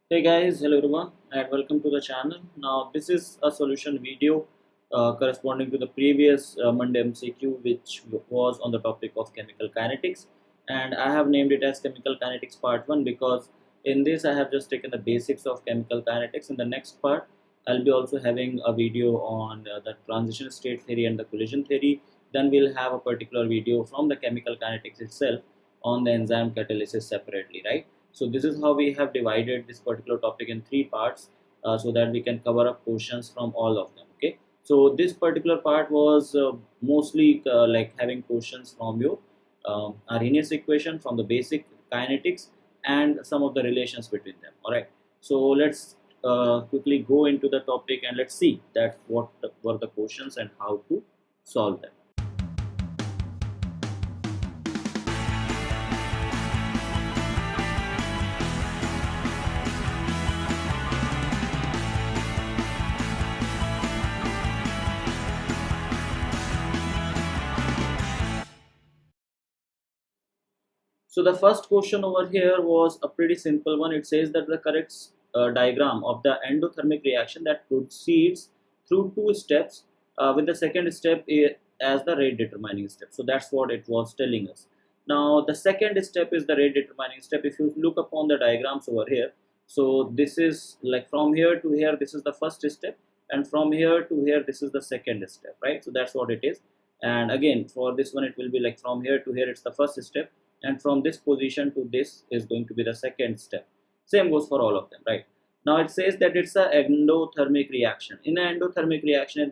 Hey guys, hello everyone, and welcome to the channel. Now, this is a solution video corresponding to the previous Monday MCQ, which was on the topic of chemical kinetics, and I have named it as Chemical Kinetics Part 1 because in this I have just taken the basics of chemical kinetics. In the next part, I'll be also having a video on the transition state theory and the collision theory. Then we'll have a particular video from the chemical kinetics itself on the enzyme catalysis separately, right? So this is how we have divided this particular topic in three parts so that we can cover up questions from all of them. Okay. So this particular part was mostly like having questions from your Arrhenius equation, from the basic kinetics, and some of the relations between them. All right. So let's quickly go into the topic and let's see that what were the questions and how to solve them. So the first question over here was a pretty simple one. It says that the correct diagram of the endothermic reaction that proceeds through two steps with the second step as the rate determining step. So that's what it was telling us. Now the second step is the rate determining step. If you look upon the diagrams over here, so this is like from here to here, this is the first step, and from here to here, this is the second step, right? So that's what it is. And again, for this one, it will be like from here to here, it's the first step, and from this position to this is going to be the second step. Same goes for all of them, right? Now it says that it's an endothermic reaction. In an endothermic reaction,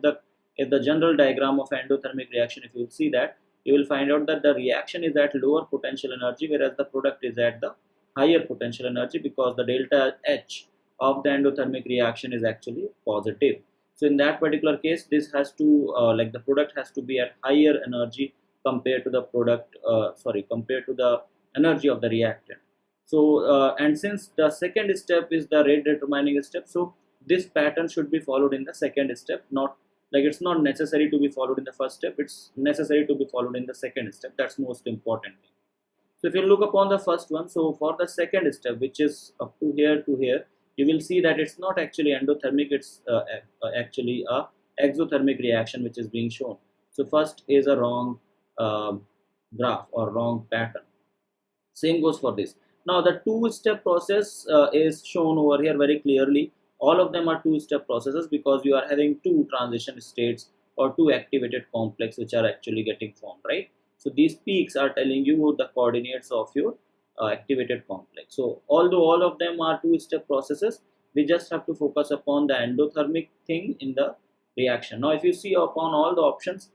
if the general diagram of endothermic reaction, if you see that, you will find out that the reaction is at lower potential energy, whereas the product is at the higher potential energy, because the delta H of the endothermic reaction is actually positive. So in that particular case, this has to like the product has to be at higher energy compared to the compared to the energy of the reactant. So and since the second step is the rate determining step, so this pattern should be followed in the second step, not like it's not necessary to be followed in the first step, it's necessary to be followed in the second step. That's most important thing. So if you look upon the first one, so for the second step, which is up to here, you will see that it's not actually endothermic, it's actually a exothermic reaction which is being shown. So first is a wrong uh, graph or wrong pattern. Same goes for this. Now the two-step process is shown over here very clearly. All of them are two-step processes because you are having two transition states or two activated complex which are actually getting formed, right? So these peaks are telling you the coordinates of your activated complex. So although all of them are two-step processes, we just have to focus upon the endothermic thing in the reaction. Now if you see upon all the options,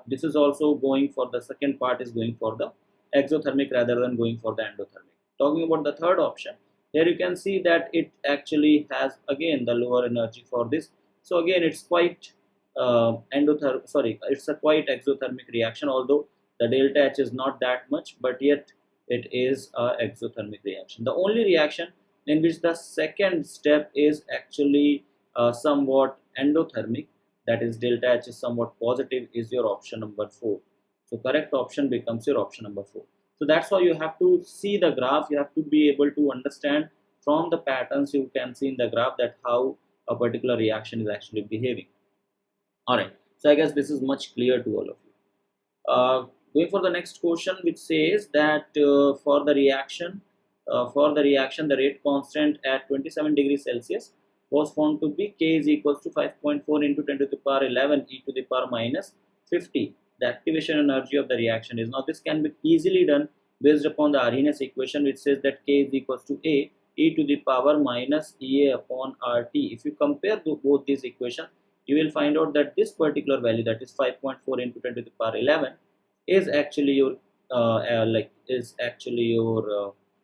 this is also going for the second part is going for the exothermic rather than going for the endothermic. Talking about the third option, here you can see that it actually has again the lower energy for this. So again, it's quite it's a quite exothermic reaction, although the delta H is not that much, but yet it is a exothermic reaction. The only reaction in which the second step is actually somewhat endothermic, that is delta H is somewhat positive, is your option number 4. So correct option becomes your option number 4. So that's why you have to see the graph. You have to be able to understand from the patterns you can see in the graph that how a particular reaction is actually behaving. All right. So I guess this is much clear to all of you. Going for the next question, which says that for the reaction, the rate constant at 27 degrees Celsius was found to be K is equals to 5.4 into 10 to the power 11 e to the power minus 50. The activation energy of the reaction is. Now this can be easily done based upon the Arrhenius equation, which says that K is equals to A e to the power minus EA upon RT. If you compare both these equations, you will find out that this particular value, that is 5.4 into 10 to the power 11, is actually your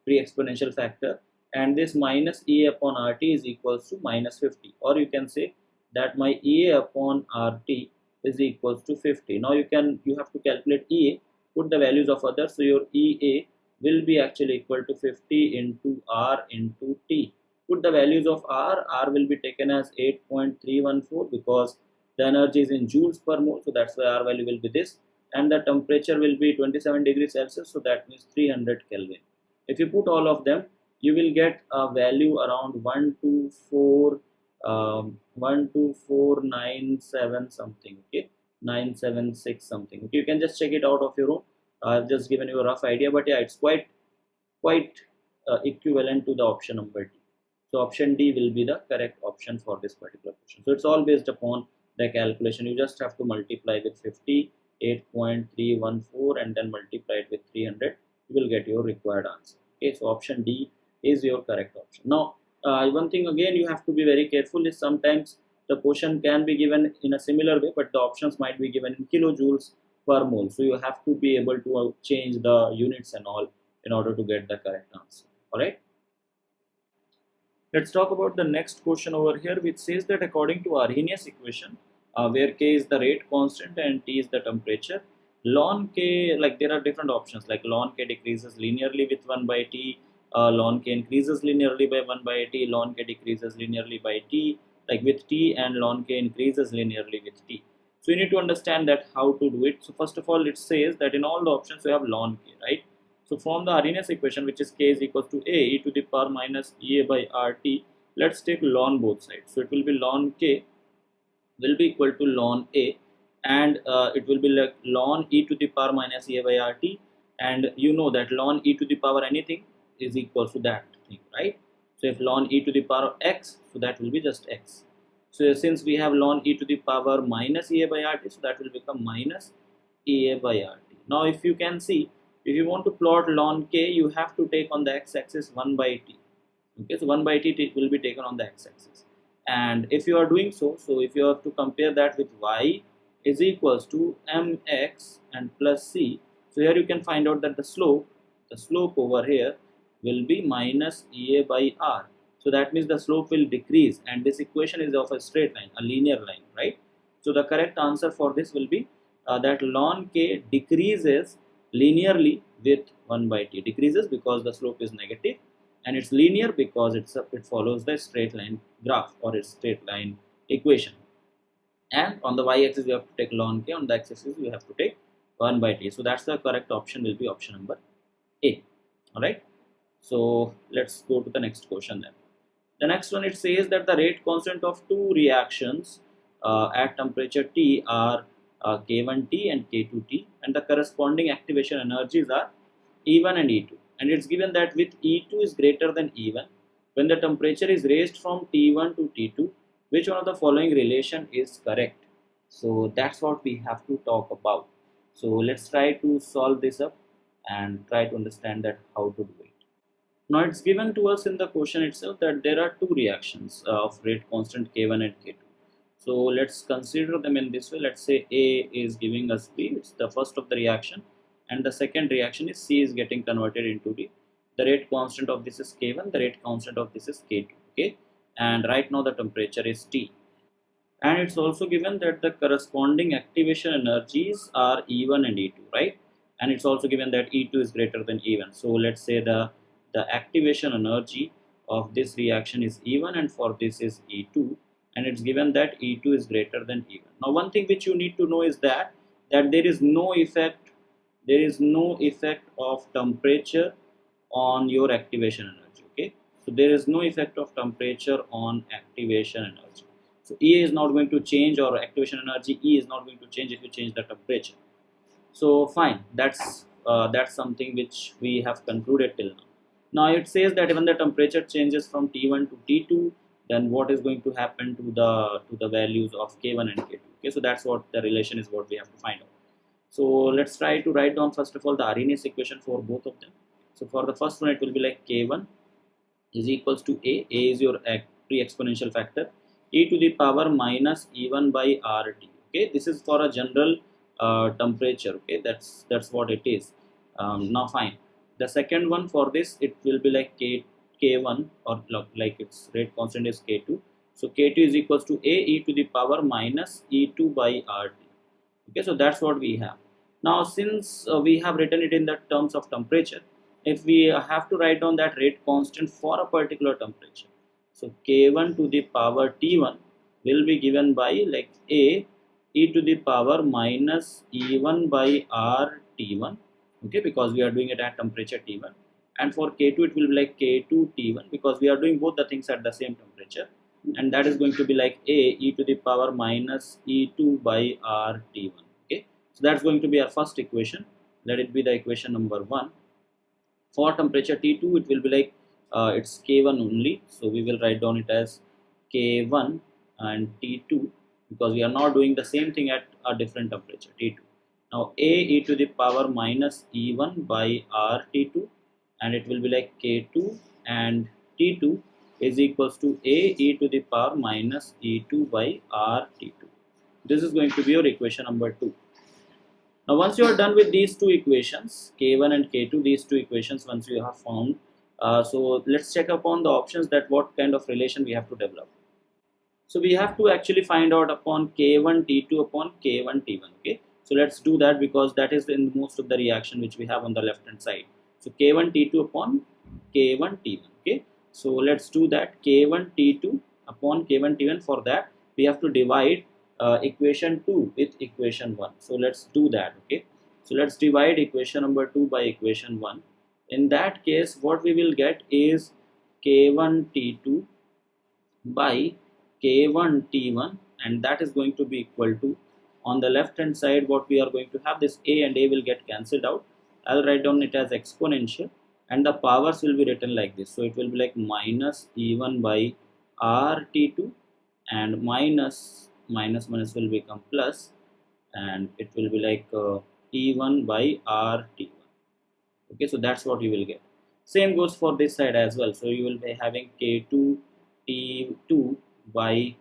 pre-exponential factor, and this minus EA upon RT is equals to minus 50, or you can say that my EA upon RT is equals to 50. Now you have to calculate EA, put the values of others, so your EA will be actually equal to 50 into R into T. Put the values of R will be taken as 8.314 because the energy is in joules per mole, so that's why R value will be this, and the temperature will be 27 degrees Celsius, so that means 300 Kelvin. If you put all of them, you will get a value around 12497 something, okay, 976 something. Okay, you can just check it out of your own. I've just given you a rough idea, but yeah, it's quite equivalent to the option number D. So option D will be the correct option for this particular question. So it's all based upon the calculation. You just have to multiply with 58.314 and then multiply it with 300. You will get your required answer. Okay, so option D is your correct option. Now, one thing again you have to be very careful is sometimes the question can be given in a similar way, but the options might be given in kilojoules per mole. So you have to be able to change the units and all in order to get the correct answer. Alright. Let's talk about the next question over here, which says that according to Arrhenius equation, where K is the rate constant and T is the temperature, ln K, like there are different options, like ln K decreases linearly with 1 by T, ln K increases linearly by 1 by T, ln K decreases linearly by T, like with T, and ln K increases linearly with T. So you need to understand that how to do it. So first of all, it says that in all the options we have ln K, right? So from the Arrhenius equation, which is K is equals to A e to the power minus Ea by RT, let's take ln both sides. So it will be ln K will be equal to ln A, and it will be like ln e to the power minus Ea by RT, and you know that ln e to the power anything is equal to that thing, right? So if ln e to the power of x, so that will be just x. So since we have ln e to the power minus Ea by RT, so that will become minus Ea by RT. Now if you can see, if you want to plot ln K, you have to take on the x-axis 1 by T. Okay, so 1 by T will be taken on the x-axis. And if you are doing so, if you have to compare that with y is equals to mx and plus c, so here you can find out that the slope over here will be minus Ea by R. So that means the slope will decrease, and this equation is of a straight line, a linear line, right? So the correct answer for this will be that ln K decreases linearly with 1 by T. Decreases because the slope is negative, and it's linear because it follows the straight line graph or its straight line equation. And on the y-axis you have to take ln K, on the x-axis you have to take 1 by T. So that's the correct option, will be option number A. Alright. So let's go to the next question then. The next one, it says that the rate constant of two reactions at temperature T are K1T and K2T, and the corresponding activation energies are E1 and E2. And it's given that with E2 is greater than E1, when the temperature is raised from T1 to T2, which one of the following relation is correct? So that's what we have to talk about. So let's try to solve this up and try to understand that how to do it. Now it's given to us in the question itself that there are two reactions of rate constant K1 and K2. So let's consider them in this way. Let's say A is giving us B, it's the first of the reaction, and the second reaction is C is getting converted into D. The rate constant of this is K1, the rate constant of this is K2, okay? And right now the temperature is T. And it's also given that the corresponding activation energies are E1 and E2, right? And it's also given that E2 is greater than E1. So let's say the activation energy of this reaction is E1 and for this is E2, and it's given that E2 is greater than E1. Now one thing which you need to know is that there is no effect of temperature on your activation energy, okay? So there is no effect of temperature on activation energy. So E is not going to change, or activation energy E is not going to change if you change the temperature. So fine, that's something which we have concluded till now. Now it says that when the temperature changes from T1 to T2, then what is going to happen to the values of K1 and K2. Okay, so that's what the relation is, what we have to find out. So let's try to write down first of all the Arrhenius equation for both of them. So for the first one, it will be like K1 is equals to A. A is your pre-exponential factor, e to the power minus E1 by RT. Okay, this is for a general temperature. Okay, that's what it is. Now fine. The second one for this, it will be like K1, or like its rate constant is K2. So K2 is equals to A e to the power minus E2 by RT. Okay, so that's what we have. Now since we have written it in the terms of temperature, if we have to write down that rate constant for a particular temperature, so K1 to the power T1 will be given by like A e to the power minus E1 by R T1, okay, because we are doing it at temperature T1, and for K2 it will be like K2 T1, because we are doing both the things at the same temperature, and that is going to be like A e to the power minus E2 by R T1. Okay, so that's going to be our first equation. Let it be the equation number 1. For temperature T2 it will be like it's K1 only, so we will write down it as K1 and T2, because we are not doing the same thing at a different temperature T2. Now A e to the power minus E1 by R T2, and it will be like K2 and T2 is equals to A e to the power minus E2 by R T2. This is going to be your equation number 2. Now once you are done with these two equations, K1 and K2, these two equations once you have found, so let's check upon the options that what kind of relation we have to develop. So we have to actually find out upon K1 T2 upon K1 T1. Okay, so let's do that, because that is in most of the reaction which we have on the left hand side. So K1 T2 upon K1 T1. Okay, so let's do that. K1 T2 upon K1 T1. For that we have to divide equation 2 with equation 1. So let's do that. Okay, so let's divide equation number 2 by equation 1. In that case what we will get is K1 T2 by K1 T1, and that is going to be equal to, on the left hand side what we are going to have, this A and A will get cancelled out. I'll write down it as exponential, and the powers will be written like this. So it will be like minus E1 by R T2, and minus will become plus, and it will be like E1 by R T1. Okay, so that's what you will get. Same goes for this side as well. So you will be having K2 T2 by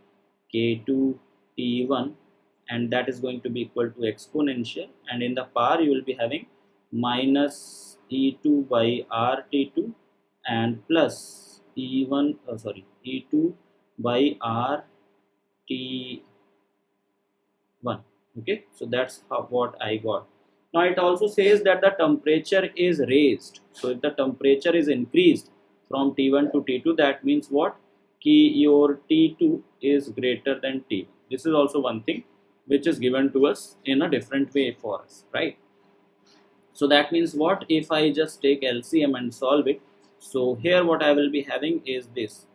K2 T1, and that is going to be equal to exponential, and in the power you will be having minus E2 by R T2 and plus E2 by R T1. Okay, so that's what I got. Now it also says that the temperature is raised. So if the temperature is increased from T1 to T2, that means what? Your T2 is greater than T1. This is also one thing which is given to us in a different way for us, right? So that means what? If I just take LCM and solve it, so here what I will be having is this,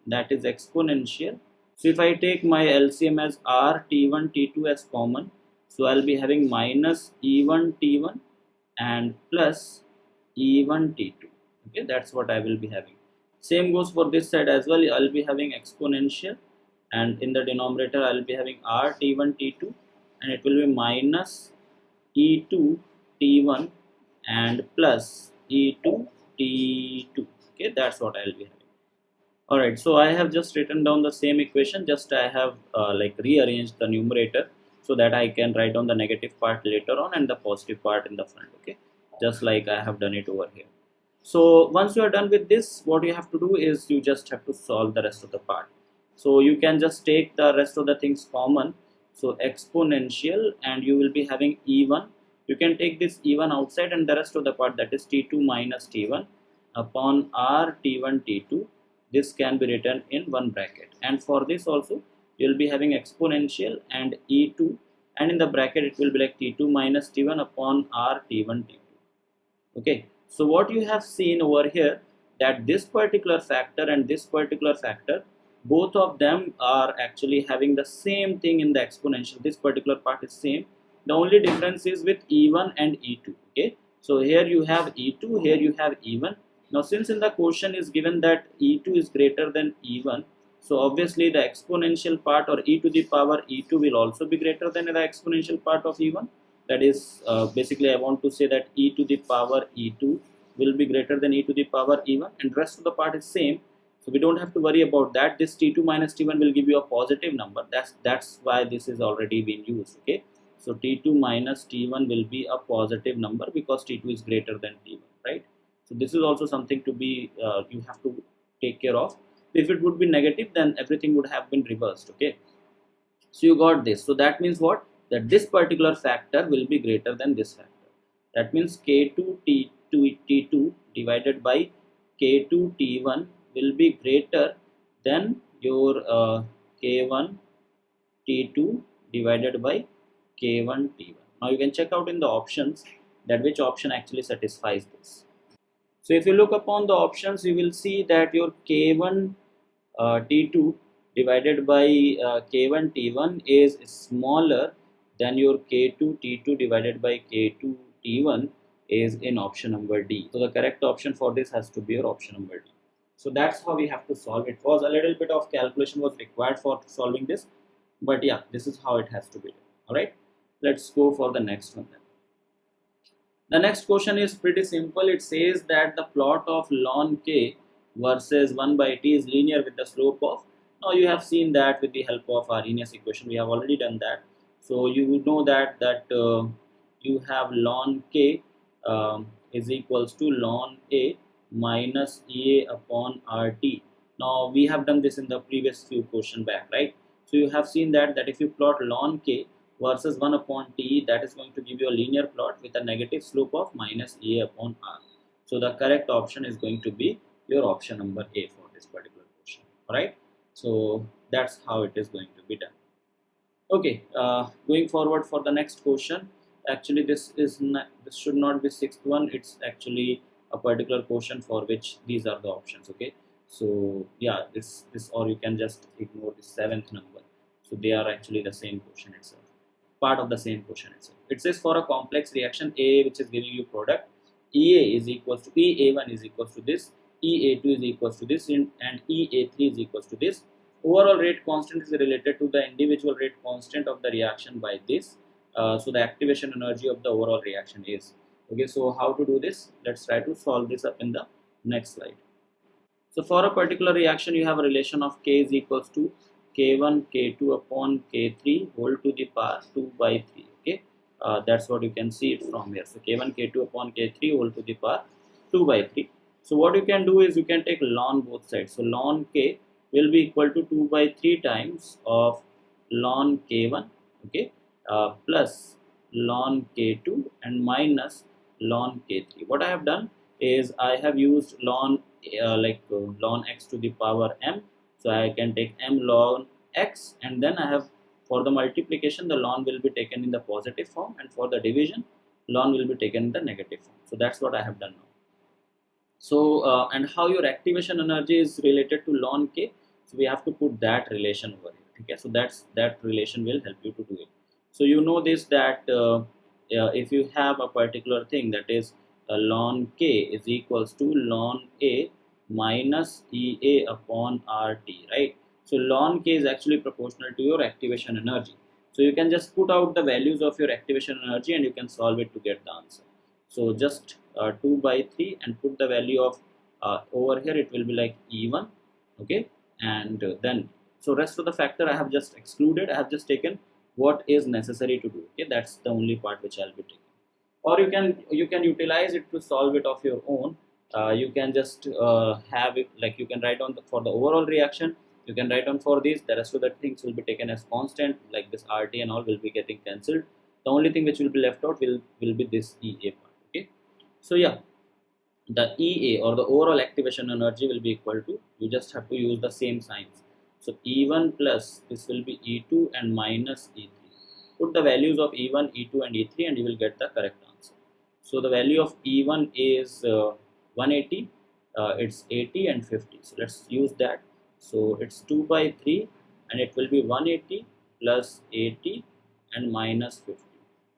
that is exponential. So if I take my LCM as R T1 T2 as common, so I'll be having minus E1 T1 and plus E1 T2. Okay, that's what I will be having. Same goes for this side as well. I'll be having exponential, and in the denominator I'll be having R T1 T2, and it will be minus E2 T1 and plus E2 T2. Okay, that's what I'll be having. Alright, so I have just written down the same equation, just I have like rearranged the numerator so that I can write down the negative part later on and the positive part in the front. Okay, just like I have done it over here. So once you are done with this, what you have to do is you just have to solve the rest of the part. So you can just take the rest of the things common. So exponential, and you will be having E1. You can take this E1 outside, and the rest of the part, that is T2 minus T1 upon R T1 T2. This can be written in one bracket, and for this also you will be having exponential and E2, and in the bracket it will be like T2 minus T1 upon R T1 T2. Okay, so what you have seen over here, that this particular factor and this particular factor, both of them are actually having the same thing in the exponential. This particular part is same. The only difference is with E1 and E2. Okay, so here you have E2, here you have E1. Now since in the question is given that E2 is greater than E1, so obviously the exponential part, or e to the power E2, will also be greater than the exponential part of E1. That is basically I want to say that e to the power E2 will be greater than e to the power E1, and rest of the part is same. So we don't have to worry about that. This T2 minus T1 will give you a positive number. That's why this is already been used. Okay, so T2 minus T1 will be a positive number because T2 is greater than T1, right? So this is also something to be you have to take care of. If it would be negative, then everything would have been reversed. Okay, so you got this. So that means what? That this particular factor will be greater than this factor. That means K2 T2 divided by K2 T1 will be greater than your K1 T2 divided by K1 T1. Now you can check out in the options that which option actually satisfies this. So if you look upon the options, you will see that your K1 T2 divided by K1 T1 is smaller than your K2 T2 divided by K2 T1 is in option number D. So the correct option for this has to be your option number D. So that's how we have to solve it. Was a little bit of calculation was required for solving this, but yeah, this is how it has to be done. All right, let's go for the next one then. The next question is pretty simple. It says that the plot of ln k versus 1 by t is linear with the slope of. Now you have seen that with the help of Arrhenius equation. We have already done that. So you know that you have ln k is equals to ln a minus Ea upon RT. Now we have done this in the previous few question back, right? So you have seen that if you plot ln k versus 1 upon t, that is going to give you a linear plot with a negative slope of minus Ea upon R. So the correct option is going to be your option number A for this particular question. Alright, so that's how it is going to be done. Okay, going forward for the next question. Actually this should not be sixth one, it's actually a particular question for which these are the options. Okay, so yeah, this or you can just ignore the seventh number. So they are actually the same question itself, part of the same question itself. It says for a complex reaction A which is giving you product EA is equals to EA1 is equals to this, EA2 is equals to this, and EA3 is equals to this. Overall rate constant is related to the individual rate constant of the reaction by this. So the activation energy of the overall reaction is. Okay, so how to do this? Let's try to solve this up in the next slide. So for a particular reaction, you have a relation of K is equals to K1 K2 upon K3 whole to the power 2 by 3. Okay, that's what you can see it from here. So K1 K2 upon K3 whole to the power 2 by 3. So what you can do is you can take ln both sides. So ln K will be equal to 2 by 3 times of ln K1, okay, plus ln K2 and minus ln K3. What I have done is I have used ln ln x to the power m. So I can take m ln x, and then I have, for the multiplication, the ln will be taken in the positive form, and for the division ln will be taken in the negative form. So that's what I have done now. So and how your activation energy is related to ln k, so we have to put that relation over here. Okay, so that relation will help you to do it. So you know this, that if you have a particular thing, that is ln k is equals to ln a minus Ea upon RT, right? So ln k is actually proportional to your activation energy. So you can just put out the values of your activation energy and you can solve it to get the answer. So just 2 by 3 and put the value of over here, it will be like E1, okay, and then so rest of the factor I have just excluded. I have just taken what is necessary to do. Okay, that's the only part which I'll be taking. Or you can utilize it to solve it of your own. You can just have it like, you can write down for the overall reaction, you can write down for this, the rest of the things will be taken as constant, like this RT and all will be getting cancelled. The only thing which will be left out will be this EA part. Okay, so yeah, the EA or the overall activation energy will be equal to, you just have to use the same signs. So E1 plus this will be E2 and minus E3. Put the values of E1, E2 and E3 and you will get the correct answer. So the value of E1 is 180, it's 80 and 50. So let's use that. So it's 2 by 3 and it will be 180 plus 80 and minus 50.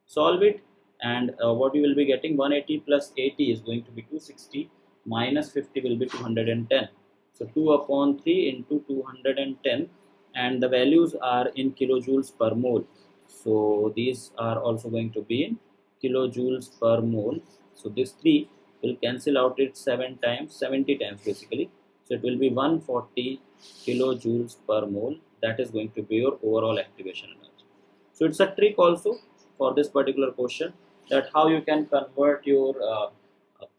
Solve it, and what you will be getting, 180 plus 80 is going to be 260, minus 50 will be 210. So 2 upon 3 into 210, and the values are in kilojoules per mole. So these are also going to be in kilojoules per mole. So this 3 will cancel out it 70 times basically. So it will be 140 kilojoules per mole. That is going to be your overall activation energy. So it's a trick also for this particular question, that how you can convert your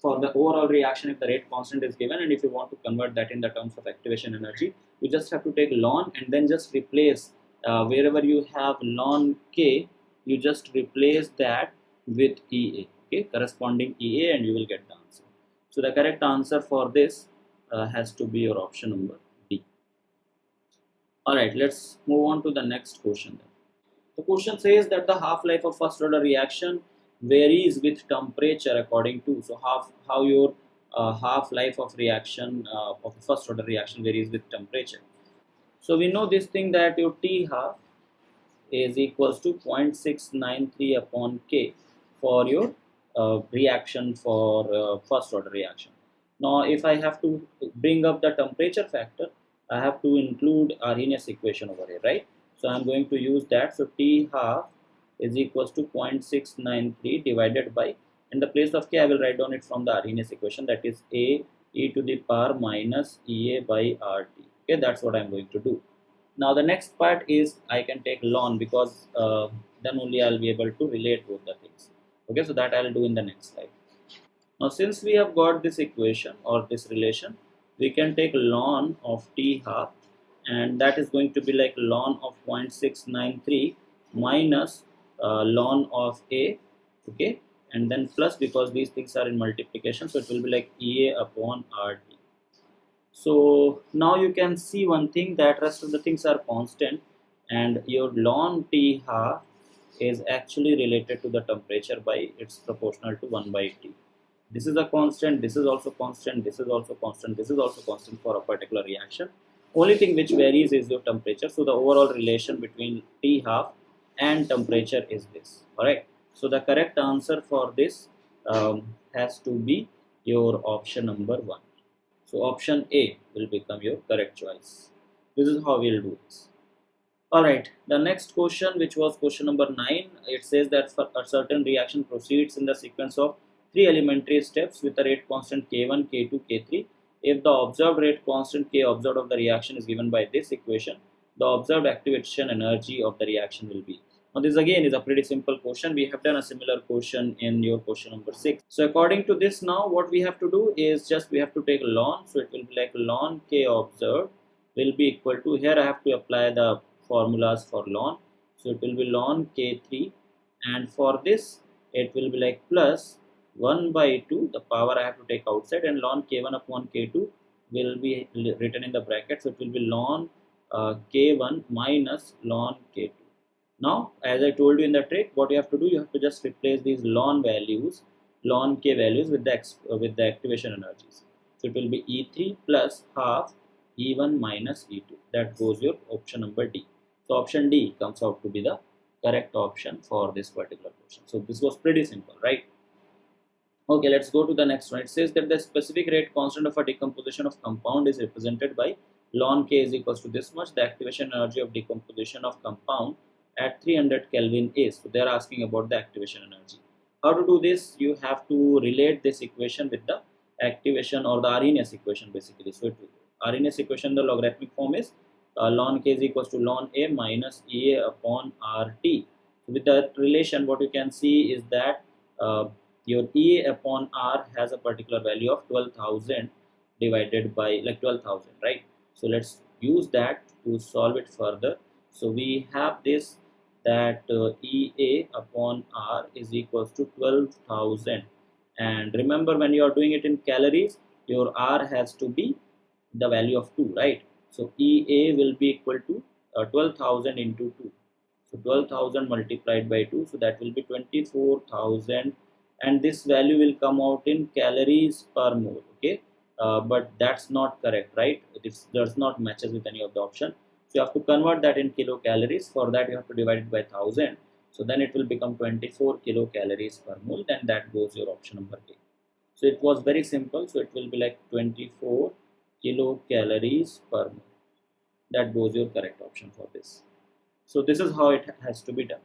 for the overall reaction, if the rate constant is given, and if you want to convert that in the terms of activation energy, you just have to take ln and then just replace wherever you have ln k, you just replace that with EA, okay, corresponding EA, and you will get the answer. So the correct answer for this has to be your option number D. Alright, let's move on to the next question then. The question says that the half-life of first order reaction varies with temperature according to, so how your half-life of reaction of the first order reaction varies with temperature. So we know this thing that your T half is equals to 0.693 upon K for your reaction for first order reaction. Now if I have to bring up the temperature factor, I have to include Arrhenius equation over here, right? So I'm going to use that. So T half is equals to 0.693 divided by, in the place of K I will write down it from the Arrhenius equation, that is A e to the power minus EA by RT. Okay, that's what I'm going to do. Now the next part is I can take ln, because then only I'll be able to relate both the things. Okay, so that I'll do in the next slide. Now since we have got this equation or this relation, we can take ln of T half, and that is going to be like ln of 0.693 minus ln of A, okay, and then plus, because these things are in multiplication, so it will be like EA upon RT. So now you can see one thing, that rest of the things are constant, and your ln T half is actually related to the temperature by, it's proportional to 1 by T. This is a constant, this is also constant, this is also constant, this is also constant for a particular reaction. Only thing which varies is your temperature. So the overall relation between T half and temperature is this. Alright. So the correct answer for this has to be your option number 1. So option A will become your correct choice. This is how we'll do this. Alright, the next question, which was question number 9, it says that for a certain reaction proceeds in the sequence of 3 elementary steps with a rate constant K1, K2, K3. If the observed rate constant K observed of the reaction is given by this equation, the observed activation energy of the reaction will be. Now this again is a pretty simple question. We have done a similar question in your question number 6. So according to this, now what we have to do is just we have to take ln. So it will be like ln K observed will be equal to, here I have to apply the formulas for ln. So it will be ln K3, and for this it will be like plus 1 by 2, the power I have to take outside, and ln K1 upon K2 will be written in the bracket. So it will be ln K1 minus ln K2. Now, as I told you in the trick, what you have to do, you have to just replace these ln values, ln K values with the activation energies. So it will be E3 plus half E1 minus E2. That goes your option number D. So option D comes out to be the correct option for this particular question. So this was pretty simple, right? Okay, let's go to the next one. It says that the specific rate constant of a decomposition of compound is represented by ln K is equals to this much. The activation energy of decomposition of compound at 300 Kelvin is. So they are asking about the activation energy. How to do this? You have to relate this equation with the activation or the Arrhenius equation basically. So Arrhenius equation, the logarithmic form is ln K is equals to ln A minus EA upon RT. So with that relation, what you can see is that your EA upon R has a particular value of 12,000 divided by like 12,000, right? So let's use that to solve it further. So we have this, that EA upon R is equals to 12,000, and remember, when you are doing it in calories, your R has to be the value of 2, right? So EA will be equal to 12,000 into 2. So 12,000 multiplied by 2, so that will be 24,000, and this value will come out in calories per mole, okay? But that's not correct, right? This does not matches with any of the option. So you have to convert that in kilocalories. For that you have to divide it by 1000. So then it will become 24 kilocalories per mole. Then that goes your option number A. So it was very simple. So it will be like 24 kilocalories per mole. That goes your correct option for this. So this is how it has to be done.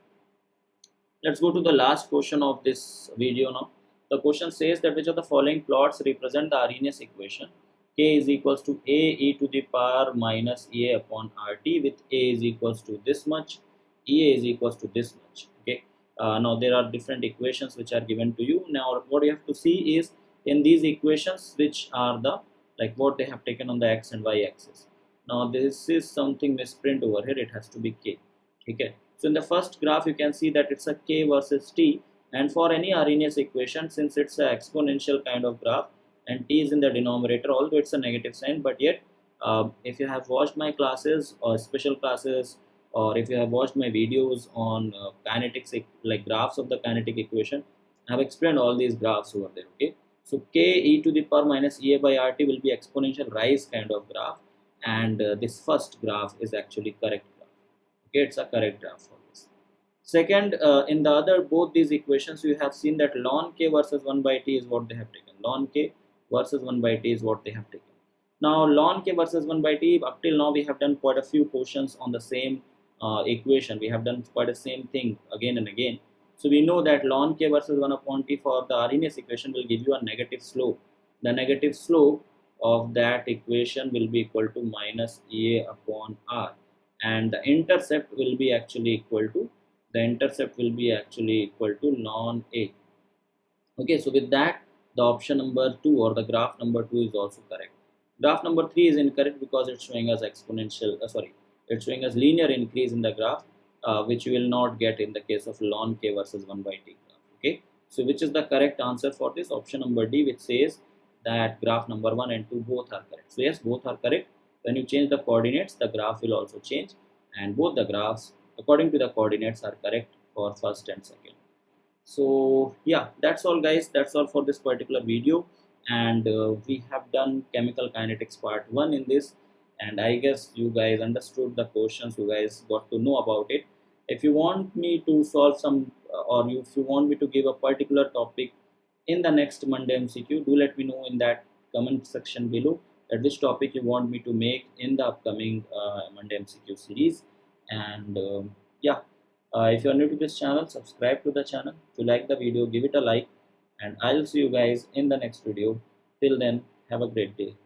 Let's go to the last question of this video now. The question says that which of the following plots represent the Arrhenius equation? K is equals to A e to the power minus EA upon RT, with A is equals to this much, EA is equals to this much. Okay. Now there are different equations which are given to you. Now what you have to see is in these equations which are the, like what they have taken on the x and y axis. Now this is something misprint over here. It has to be K. Okay. So in the first graph you can see that it's a K versus T, and for any Arrhenius equation, since it's an exponential kind of graph and T is in the denominator, although it's a negative sign, but yet if you have watched my classes or special classes, or if you have watched my videos on kinetics, like graphs of the kinetic equation, I have explained all these graphs over there, okay? So k e to the power minus ea by rt will be exponential rise kind of graph, and this first graph is actually correct graph. Okay, it's a correct graph for this. Second, in the other both these equations, you have seen that ln k versus 1 by t is what they have taken. Ln k versus 1 by t is what they have taken. Now ln k versus 1 by t, up till now we have done quite a few portions on the same equation. We have done quite the same thing again and again. So we know that ln k versus 1 upon t for the Arrhenius equation will give you a negative slope. The negative slope of that equation will be equal to minus ea upon r, and the intercept will be actually equal to ln a. Okay, so with that, the option number 2 or the graph number 2 is also correct. Graph number 3 is incorrect because it's showing us it's showing us linear increase in the graph, which you will not get in the case of ln k versus 1 by t graph. Okay, so which is the correct answer for this? Option number D, which says that graph number 1 and 2 both are correct. So yes, both are correct. When you change the coordinates, the graph will also change, and both the graphs according to the coordinates are correct for first and second. So yeah, that's all guys, that's all for this particular video, and we have done chemical kinetics part 1 in this, and I guess you guys understood the questions, you guys got to know about it. If you want me to solve some if you want me to give a particular topic in the next Monday MCQ, do let me know in that comment section below that which topic you want me to make in the upcoming Monday MCQ series. And yeah, if you are new to this channel, subscribe to the channel. If you like the video, give it a like, and I'll see you guys in the next video. Till then, have a great day.